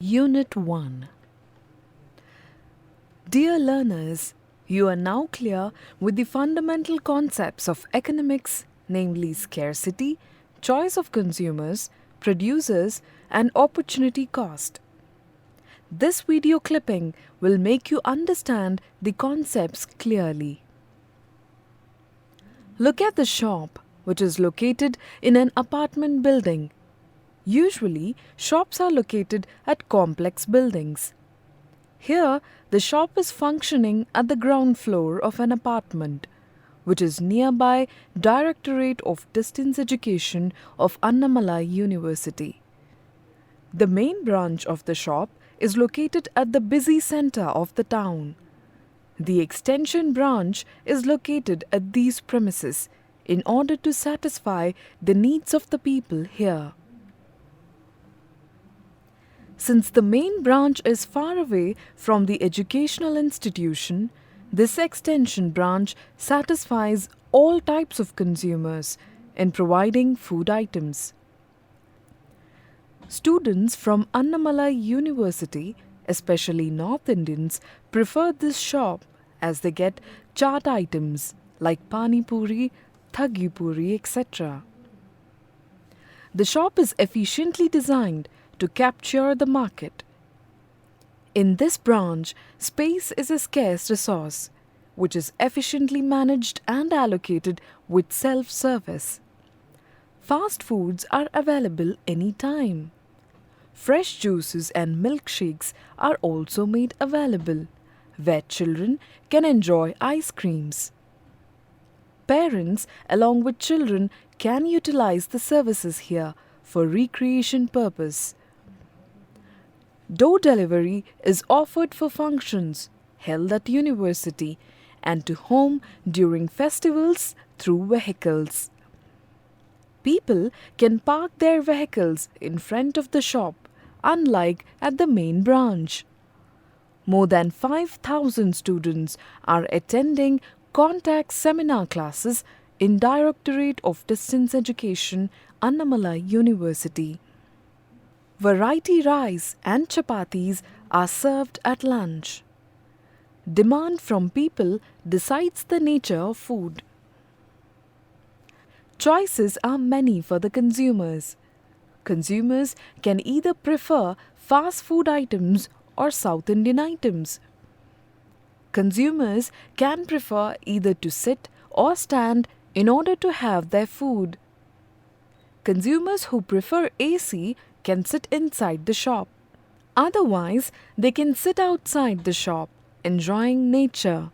Unit 1. Dear learners, you are now clear with the fundamental concepts of economics, namely scarcity, choice of consumers, producers, and opportunity cost. This video clipping will make you understand the concepts clearly. Look at the shop, which is located in an apartment building. Usually, shops are located at complex buildings. Here, the shop is functioning at the ground floor of an apartment, which is nearby Directorate of Distance Education of Annamalai University. The main branch of the shop is located at the busy center of the town. The extension branch is located at these premises in order to satisfy the needs of the people here. Since the main branch is far away from the educational institution, this extension branch satisfies all types of consumers in providing food items. Students from Annamalai University, especially North Indians, prefer this shop as they get chaat items like pani puri, thagi puri, etc. The shop is efficiently designed to capture the market. In this branch, space is a scarce resource, which is efficiently managed and allocated with self-service. Fast foods are available anytime. Fresh juices and milkshakes are also made available, where children can enjoy ice creams. Parents, along with children, can utilize the services here for recreation purpose. Door delivery is offered for functions held at university and to home during festivals through vehicles. People can park their vehicles in front of the shop, unlike at the main branch. More than 5,000 students are attending contact seminar classes in Directorate of Distance Education, Annamalai University. Variety rice and chapatis are served at lunch. Demand from people decides the nature of food. Choices are many for the consumers. Consumers can either prefer fast food items or South Indian items. Consumers can prefer either to sit or stand in order to have their food. Consumers who prefer AC can sit inside the shop. Otherwise, they can sit outside the shop, enjoying nature.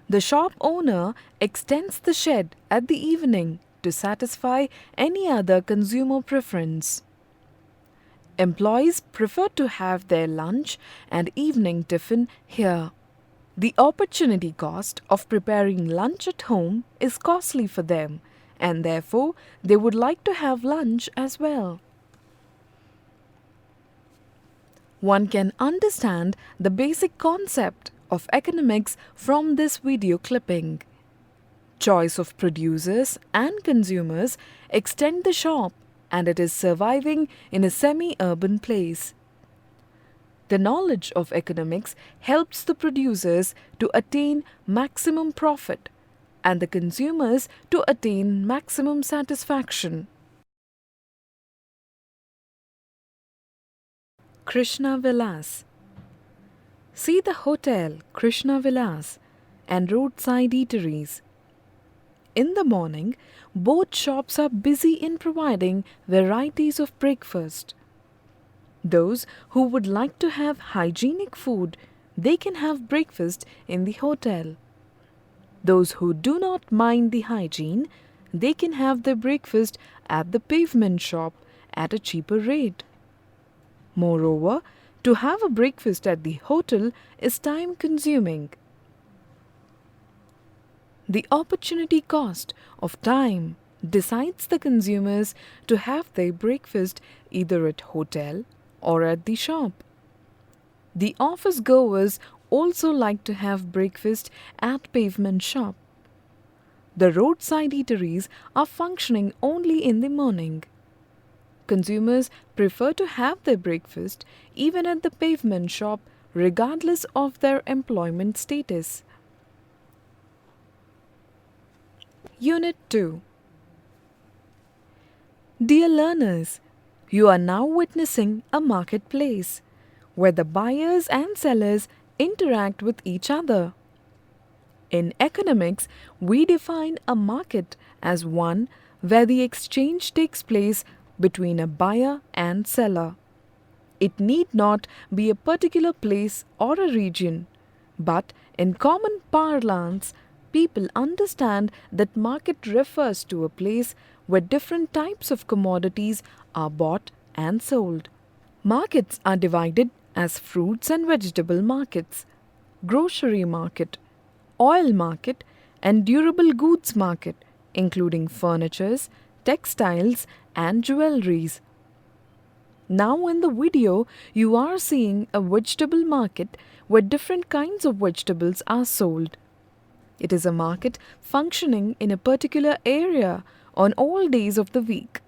The shop owner extends the shed at the evening to satisfy any other consumer preference. Employees prefer to have their lunch and evening tiffin here. The opportunity cost of preparing lunch at home is costly for them, and therefore they would like to have lunch as well. One can understand the basic concept of economics from this video clipping. Choice of producers and consumers extend the shop, and it is surviving in a semi-urban place. The knowledge of economics helps the producers to attain maximum profit and the consumers to attain maximum satisfaction. Krishna Vilas. See the hotel Krishna Vilas and roadside eateries. In the morning, both shops are busy in providing varieties of breakfast. Those who would like to have hygienic food, they can have breakfast in the hotel. Those who do not mind the hygiene, they can have their breakfast at the pavement shop at a cheaper rate. Moreover, to have a breakfast at the hotel is time-consuming. The opportunity cost of time decides the consumers to have their breakfast either at hotel or at the shop. The office goers also like to have breakfast at pavement shop. The roadside eateries are functioning only in the morning. consumers prefer to have their breakfast even at the pavement shop regardless of their employment status. Unit 2. Dear learners, you are now witnessing a marketplace where the buyers and sellers interact with each other. In economics, we define a market as one where the exchange takes place between a buyer and seller. It need not be a particular place or a region, but in common parlance, people understand that market refers to a place where different types of commodities are bought and sold. Markets are divided as fruits and vegetable markets, grocery market, oil market, and durable goods market, including furnitures, textiles, and jewelries. Now in the video, you are seeing a vegetable market where different kinds of vegetables are sold. It is a market functioning in a particular area on all days of the week.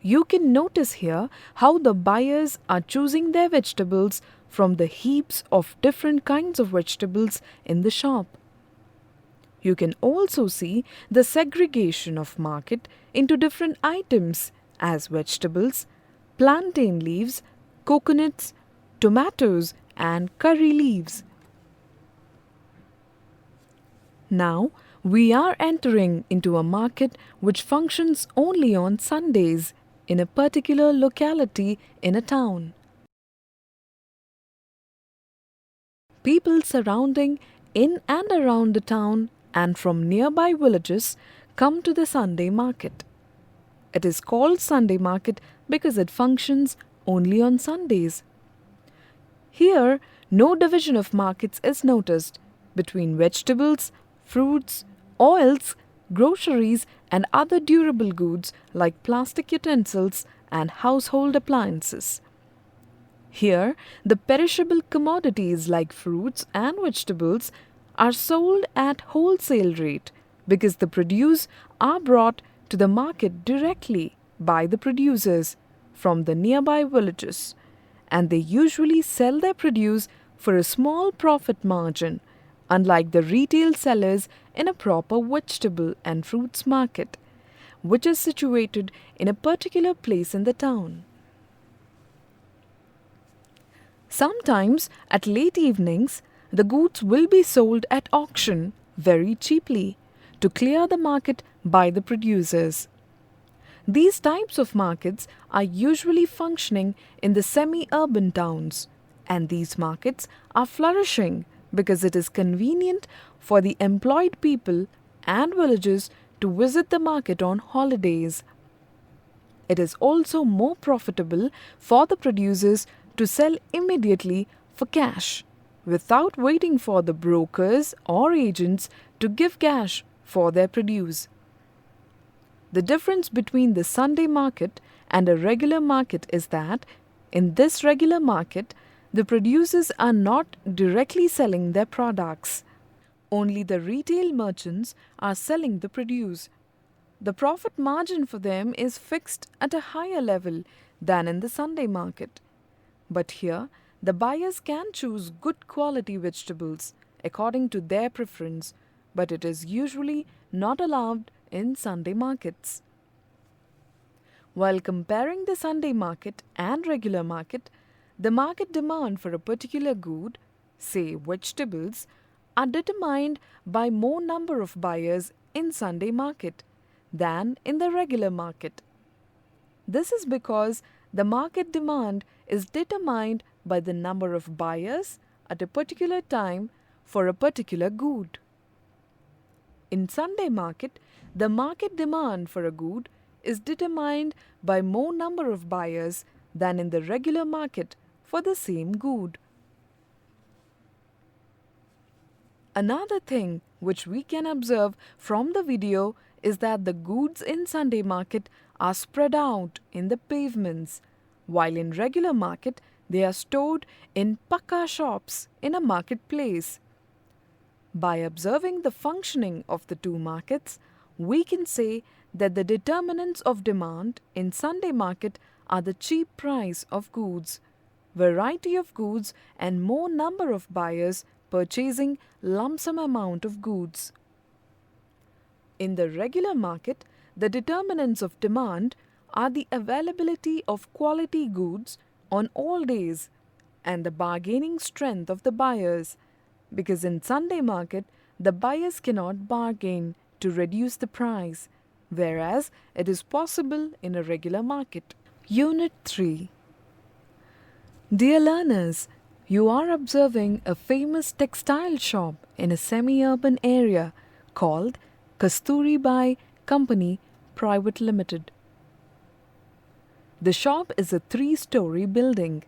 You can notice here how the buyers are choosing their vegetables from the heaps of different kinds of vegetables in the shop. You can also see the segregation of market into different items as vegetables, plantain leaves, coconuts, tomatoes, and curry leaves. Now, we are entering into a market which functions only on Sundays in a particular locality in a town. People surrounding in and around the town and from nearby villages come to the Sunday market. It is called Sunday market because it functions only on Sundays. Here, no division of markets is noticed between vegetables, fruits, oils, groceries, and other durable goods like plastic utensils and household appliances. Here, the perishable commodities like fruits and vegetables are sold at wholesale rate because the produce are brought to the market directly by the producers from the nearby villages, and they usually sell their produce for a small profit margin, unlike the retail sellers in a proper vegetable and fruits market, which is situated in a particular place in the town. Sometimes, at late evenings, the goods will be sold at auction very cheaply to clear the market by the producers. These types of markets are usually functioning in the semi-urban towns, and these markets are flourishing because it is convenient for the employed people and villagers to visit the market on holidays. It is also more profitable for the producers to sell immediately for cash without waiting for the brokers or agents to give cash for their produce. The difference between the Sunday market and a regular market is that in this regular market, the producers are not directly selling their products. Only the retail merchants are selling the produce. The profit margin for them is fixed at a higher level than in the Sunday market. But here, the buyers can choose good quality vegetables according to their preference, but it is usually not allowed in Sunday markets. While comparing the Sunday market and regular market, the market demand for a particular good, say vegetables, are determined by more number of buyers in Sunday market than in the regular market. This is because the market demand is determined by the number of buyers at a particular time for a particular good. In Sunday market, the market demand for a good is determined by more number of buyers than in the regular market for the same good. Another thing which we can observe from the video is that the goods in Sunday market are spread out in the pavements, while in regular market they are stored in pakka shops in a marketplace. By observing the functioning of the two markets, we can say that the determinants of demand in Sunday market are the cheap price of goods, variety of goods, and more number of buyers purchasing lump sum amount of goods. In the regular market, the determinants of demand are the availability of quality goods on all days and the bargaining strength of the buyers, because in Sunday market, the buyers cannot bargain to reduce the price, whereas it is possible in a regular market. Unit 3. Dear learners, you are observing a famous textile shop in a semi-urban area called Kasturibai Company Private Limited. The shop is a 3-story building.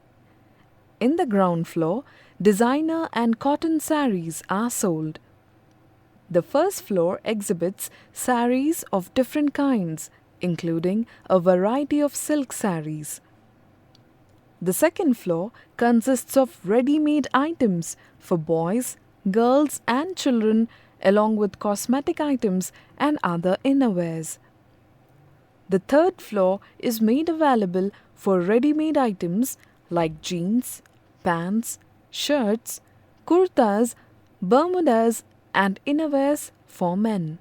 In the ground floor, designer and cotton saris are sold. The first floor exhibits saris of different kinds, including a variety of silk saris. The second floor consists of ready-made items for boys, girls and children, along with cosmetic items and other innerwears. The third floor is made available for ready-made items like jeans, pants, shirts, kurtas, bermudas and innerwears for men.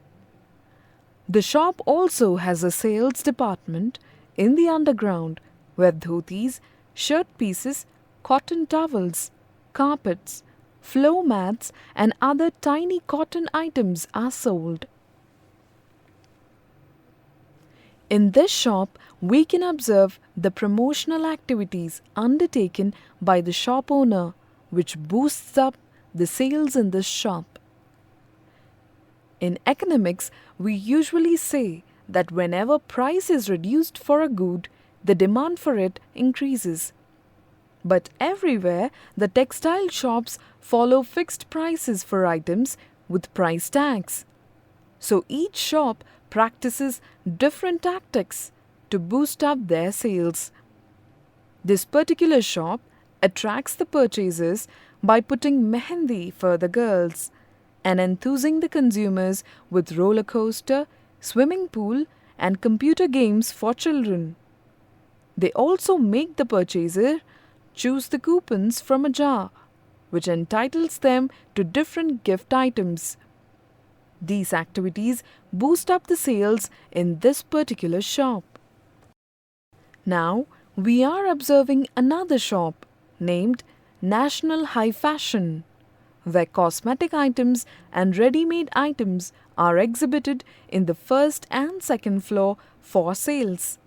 The shop also has a sales department in the underground where dhotis, shirt pieces, cotton towels, carpets, floor mats and other tiny cotton items are sold. In this shop, we can observe the promotional activities undertaken by the shop owner, which boosts up the sales in this shop. In economics, we usually say that whenever price is reduced for a good, the demand for it increases. But everywhere, the textile shops follow fixed prices for items with price tags. So each shop practices different tactics to boost up their sales. This particular shop attracts the purchasers by putting mehendi for the girls and enthusing the consumers with roller coaster, swimming pool and computer games for children. They also make the purchaser choose the coupons from a jar, which entitles them to different gift items. These activities boost up the sales in this particular shop. Now, we are observing another shop named National High Fashion, where cosmetic items and ready-made items are exhibited in the first and second floor for sales.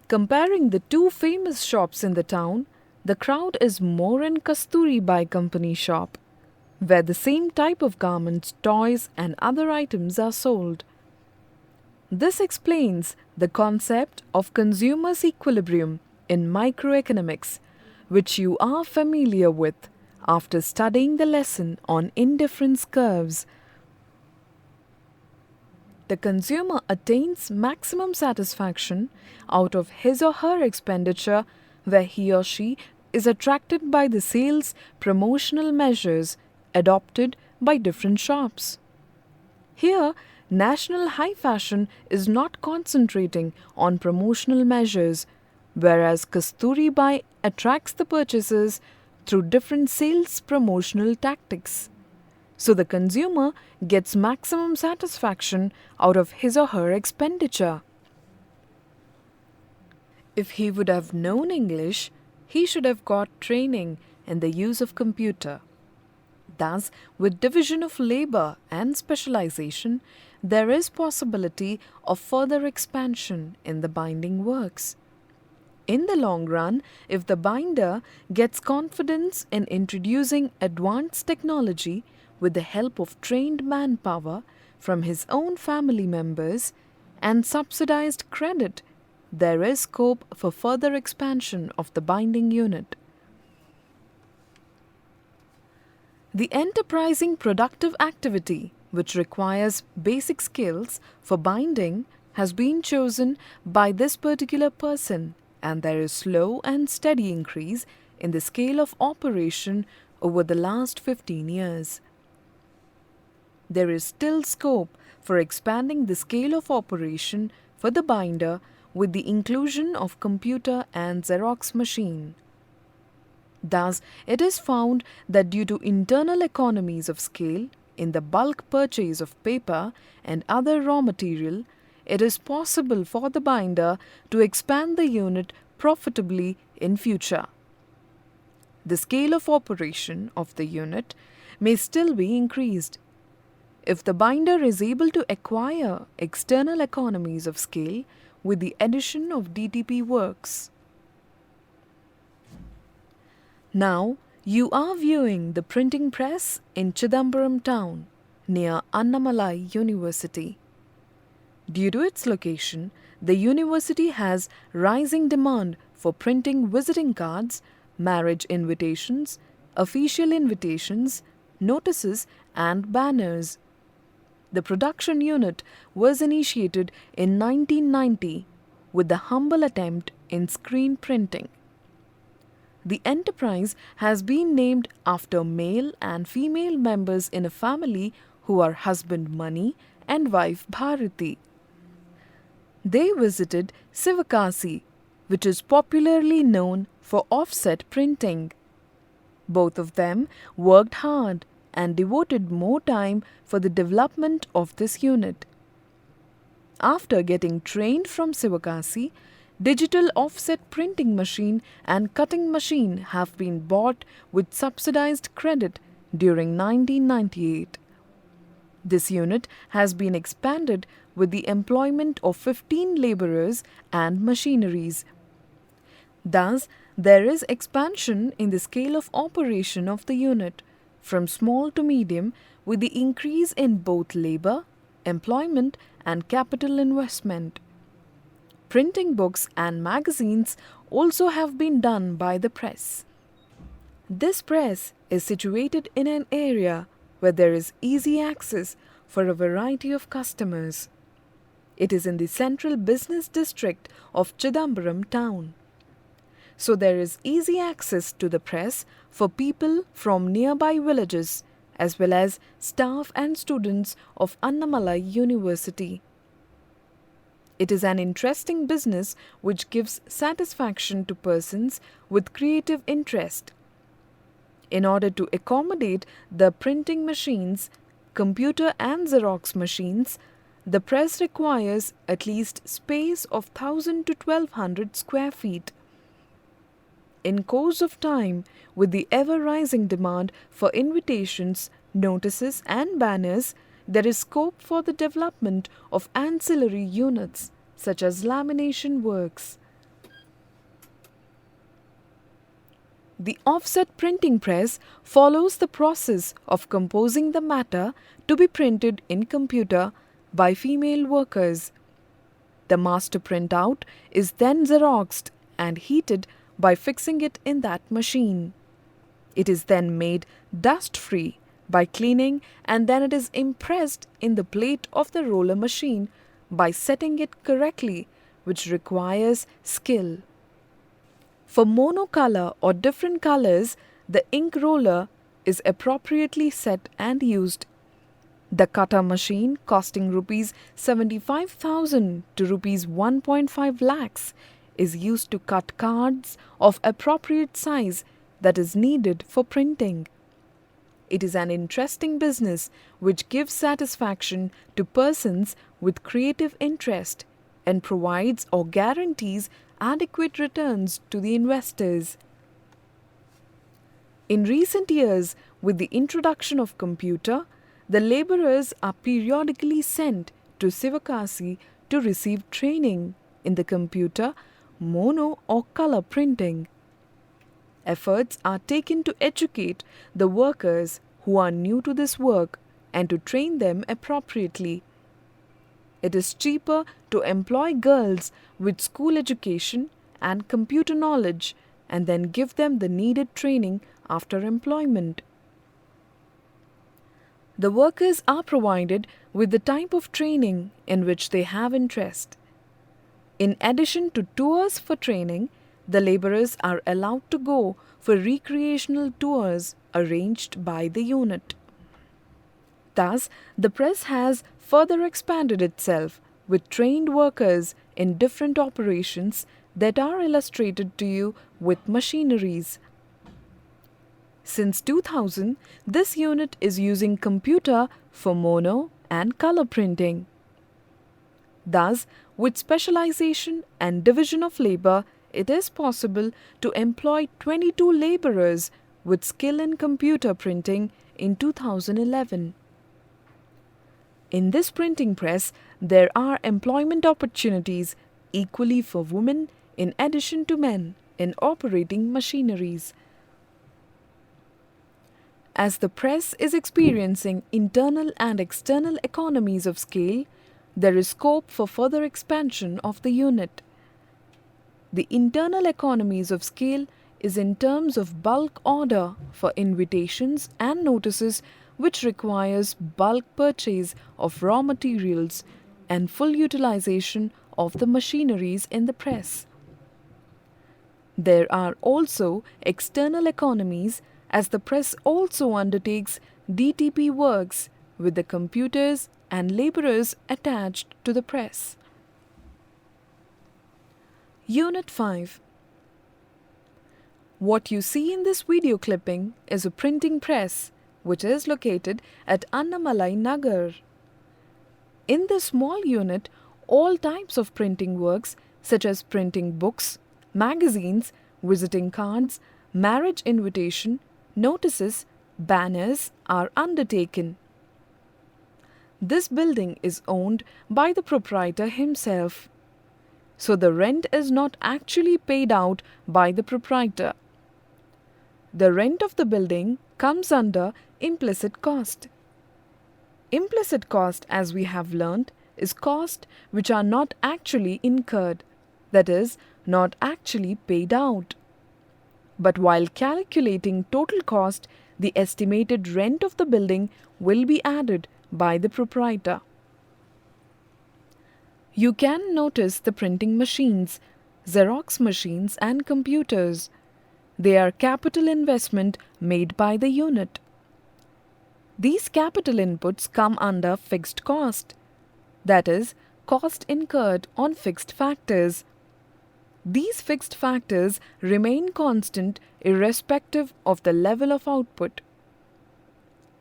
Comparing the two famous shops in the town, the crowd is more in Kasturibai Company shop, where the same type of garments, toys and other items are sold. This explains the concept of consumer's equilibrium in microeconomics, which you are familiar with after studying the lesson on indifference curves. The consumer attains maximum satisfaction out of his or her expenditure where he or she is attracted by the sales promotional measures adopted by different shops. Here, National High Fashion is not concentrating on promotional measures, whereas Kasturibai attracts the purchasers through different sales promotional tactics. So the consumer gets maximum satisfaction out of his or her expenditure. If he would have known English, he should have got training in the use of computer. Thus, with division of labor and specialization, there is possibility of further expansion in the binding works. In the long run, if the binder gets confidence in introducing advanced technology with the help of trained manpower from his own family members and subsidized credit, there is scope for further expansion of the binding unit. The enterprising productive activity, which requires basic skills for binding, has been chosen by this particular person, and there is slow and steady increase in the scale of operation over the last 15 years. There is still scope for expanding the scale of operation for the binder with the inclusion of computer and Xerox machine. Thus, it is found that due to internal economies of scale in the bulk purchase of paper and other raw material, it is possible for the binder to expand the unit profitably in future. The scale of operation of the unit may still be increased. If the binder is able to acquire external economies of scale with the addition of DTP works. Now, you are viewing the printing press in Chidambaram town near Annamalai University. Due to its location, the university has rising demand for printing visiting cards, marriage invitations, official invitations, notices and banners. The production unit was initiated in 1990 with the humble attempt in screen printing. The enterprise has been named after male and female members in a family who are husband Mani and wife Bharati. They visited Sivakasi, which is popularly known for offset printing. Both of them worked hard and devoted more time for the development of this unit. After getting trained from Sivakasi, digital offset printing machine and cutting machine have been bought with subsidized credit during 1998. This unit has been expanded with the employment of 15 laborers and machineries. Thus, there is expansion in the scale of operation of the unit from small to medium with the increase in both labor, employment and capital investment. Printing books and magazines also have been done by the press. This press is situated in an area where there is easy access for a variety of customers. It is in the central business district of Chidambaram town. So there is easy access to the press for people from nearby villages as well as staff and students of Annamalai University. It is an interesting business which gives satisfaction to persons with creative interest. In order to accommodate the printing machines, computer and Xerox machines, the press requires at least space of 1000 to 1200 square feet. In course of time, with the ever-rising demand for invitations, notices and banners, there is scope for the development of ancillary units such as lamination works. The offset printing press follows the process of composing the matter to be printed in computer by female workers. The master printout is then Xeroxed and heated by fixing it in that machine. It is then made dust-free by cleaning and then it is impressed in the plate of the roller machine by setting it correctly, which requires skill. For monocolor or different colors, the ink roller is appropriately set and used. The cutter machine costing rupees 75,000 to rupees 1.5 lakhs is used to cut cards of appropriate size that is needed for printing. It is an interesting business which gives satisfaction to persons with creative interest and provides or guarantees adequate returns to the investors. In recent years, with the introduction of computer, the laborers are periodically sent to Sivakasi to receive training in the computer, mono or color printing. Efforts are taken to educate the workers who are new to this work and to train them appropriately. It is cheaper to employ girls with school education and computer knowledge and then give them the needed training after employment. The workers are provided with the type of training in which they have interest. In addition to tours for training, the laborers are allowed to go for recreational tours arranged by the unit. Thus, the press has further expanded itself with trained workers in different operations that are illustrated to you with machineries. Since 2000, this unit is using computer for mono and color printing. Thus, with specialization and division of labor, it is possible to employ 22 laborers with skill in computer printing in 2011. In this printing press, there are employment opportunities equally for women in addition to men in operating machineries. As the press is experiencing internal and external economies of scale, there is scope for further expansion of the unit. The internal economies of scale is in terms of bulk order for invitations and notices, which requires bulk purchase of raw materials and full utilization of the machineries in the press. There are also external economies as the press also undertakes DTP works with the computers and laborers attached to the press. Unit 5. What you see in this video clipping is a printing press which is located at Annamalai Nagar. In this small unit, all types of printing works such as printing books, magazines, visiting cards, marriage invitation, notices, banners are undertaken. This building is owned by the proprietor himself, so the rent is not actually paid out by the proprietor. The rent of the building comes under implicit cost. Implicit cost, as we have learnt, is cost which are not actually incurred, that is, not actually paid out. But while calculating total cost, the estimated rent of the building will be added by the proprietor. You can notice the printing machines, Xerox machines and computers. They are capital investment made by the unit. These capital inputs come under fixed cost, that is, cost incurred on fixed factors. These fixed factors remain constant irrespective of the level of output.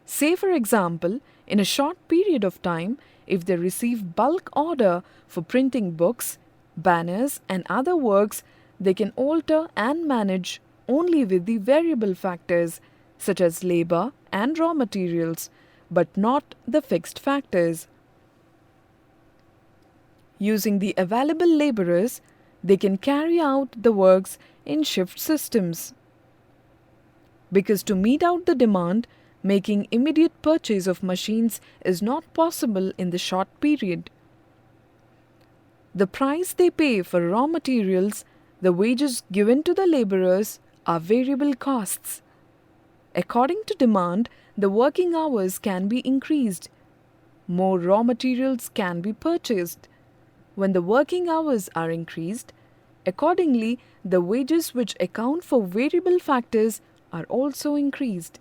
Say, for example, in a short period of time, if they receive bulk order for printing books, banners and other works, they can alter and manage only with the variable factors such as labor and raw materials, but not the fixed factors. Using the available laborers, they can carry out the works in shift systems. Because to meet out the demand, making immediate purchase of machines is not possible in the short period. The price they pay for raw materials, the wages given to the laborers, are variable costs. According to demand, the working hours can be increased. More raw materials can be purchased. When the working hours are increased, accordingly, the wages which account for variable factors are also increased.